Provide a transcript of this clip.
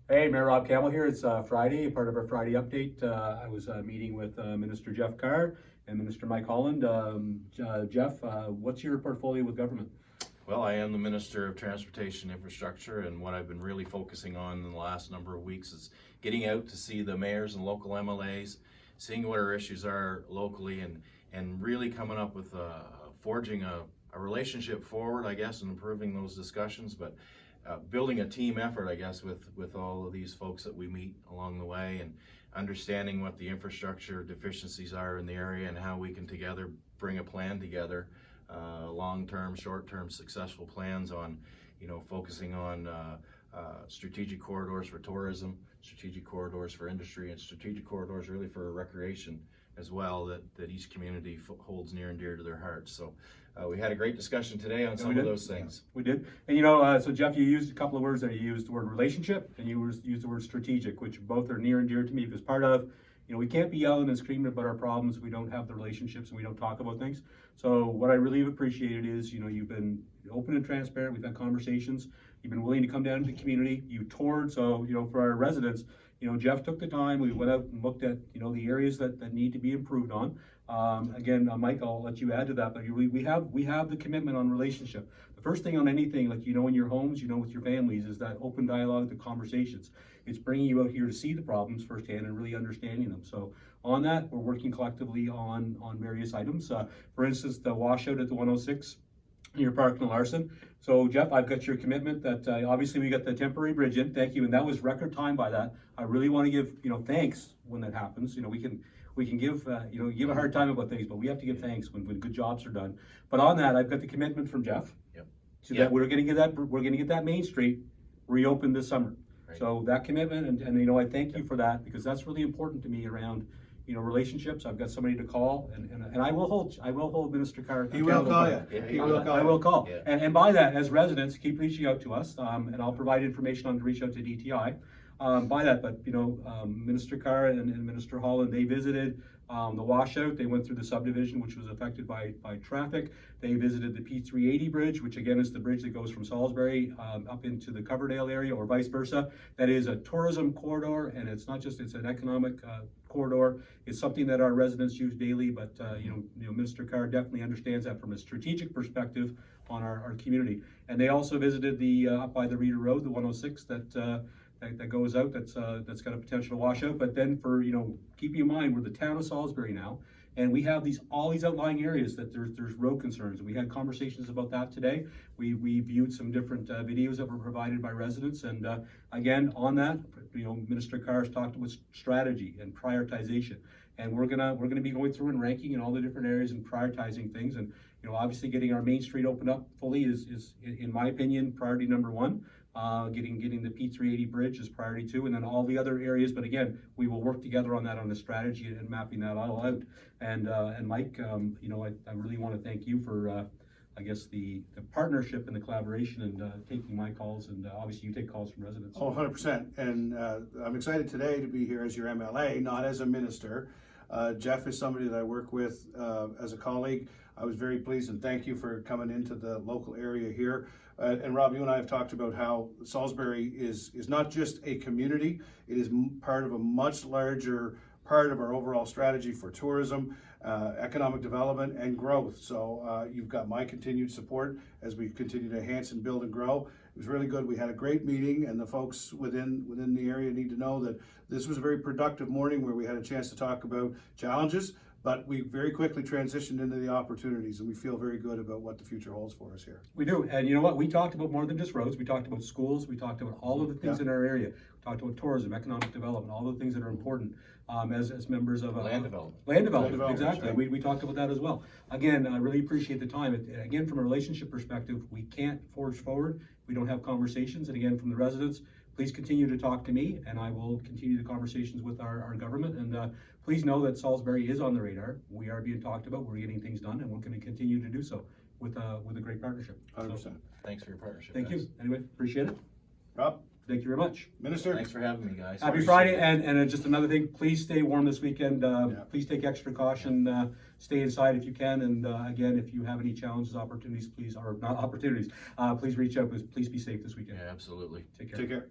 Hey, Mayor Rob Campbell here. It's Friday, part of our Friday update. I was meeting with Minister Jeff Carr and Minister Mike Holland. Jeff, what's your portfolio with government? Well, I am the Minister of Transportation Infrastructure, and what I've been really focusing on in the last number of weeks is getting out to see the mayors and local MLAs, seeing what our issues are locally, and really coming up with forging a relationship forward, I guess, and improving those discussions, but building a team effort, I guess, with all of these folks that we meet along the way, and understanding what the infrastructure deficiencies are in the area and how we can together bring a plan together, long-term, short-term successful plans on, focusing on strategic corridors for tourism, strategic corridors for industry, and strategic corridors really for recreation as well, that each community holds near and dear to their hearts. So we had a great discussion today on some of those things. Yeah, we did. And so Jeff, you used a couple of words there. You used the word relationship and you used the word strategic, which both are near and dear to me, because part of, we can't be yelling and screaming about our problems if we don't have the relationships and we don't talk about things. So what I really appreciated is, you've been open and transparent. We've had conversations. You've been willing to come down to the community. You toured. So, for our residents, Jeff took the time. We went out and looked at, the areas that need to be improved on. Again, Mike, I'll let you add to that, but we have the commitment on relationship. The first thing on anything, like, in your homes, with your families, is that open dialogue, the conversations. It's bringing you out here to see the problems firsthand and really understanding them. So on that, we're working collectively on various items. For instance, the washout at the 106 near Park and Larson. So Jeff, I've got your commitment that obviously we got the temporary bridge in. Thank you, and that was record time by that. I really want to give thanks when that happens. We can give give a hard time about things, but we have to give thanks when good jobs are done. But on that, I've got the commitment from Jeff. Yep. So that we're going to get that Main Street reopened this summer. Right. So that commitment, and I thank you for that, because that's really important to me around relationships. I've got somebody to call, and I will hold Minister Carr. He will call you. He will call you. I will call. Yeah. And by that, as residents, keep reaching out to us, and I'll provide information on to reach out to DTI. By that, but Minister Carr and Minister Holland, they visited the washout. They went through the subdivision, which was affected by traffic. They visited the P380 bridge, which again is the bridge that goes from Salisbury up into the Coverdale area, or vice versa. That is a tourism corridor, and it's not just, it's an economic corridor. It's something that our residents use daily, but Minister Carr definitely understands that from a strategic perspective on our community. And they also visited the up by the Reeder Road, the 106 that goes out, that's got a potential washout. But then keep in mind, we're the town of Salisbury now, and we have all these outlying areas that there's road concerns. We had conversations about that today. We viewed some different videos that were provided by residents, and again, on that, Minister Carr has talked about strategy and prioritization, and we're gonna be going through and ranking in all the different areas and prioritizing things. And obviously getting our Main Street opened up fully is in my opinion priority number one. Getting the P380 bridge is priority 2, and then all the other areas. But again, we will work together on that, on the strategy and mapping that all out. And Mike, I really want to thank you for I guess the partnership and the collaboration, and taking my calls, and obviously you take calls from residents. Oh, 100%. And I'm excited today to be here as your MLA, not as a minister. Jeff is somebody that I work with as a colleague. I was very pleased, and thank you for coming into the local area here. And Rob, you and I have talked about how Salisbury is not just a community, it is part of a much larger part of our overall strategy for tourism, economic development, and growth. So you've got my continued support as we continue to enhance and build and grow. It was really good. We had a great meeting, and the folks within the area need to know that this was a very productive morning where we had a chance to talk about challenges, but we very quickly transitioned into the opportunities, and we feel very good about what the future holds for us here. We do, and you know what? We talked about more than just roads. We talked about schools. We talked about all of the things in our area. We talked about tourism, economic development, all the things that are important as members of Land development. Land development, Land development, exactly. right. We talked about that as well. Again, I really appreciate the time. Again, from a relationship perspective, we can't forge forward if we don't have conversations. And again, from the residents, please continue to talk to me, and I will continue the conversations with our government. And please know that Salisbury is on the radar. We are being talked about. We're getting things done, and we're going to continue to do so with a great partnership. 100%. So, Thanks for your partnership. thank guys. you. Anyway, appreciate it. Rob, Thank you very much. Minister? Thanks for having me, guys. Happy Friday, and just another thing, please stay warm this weekend. Please take extra caution. Stay inside if you can. And again, if you have any challenges, opportunities, please, or not opportunities, please reach out. Please be safe this weekend. Yeah, absolutely. Take care. Take care.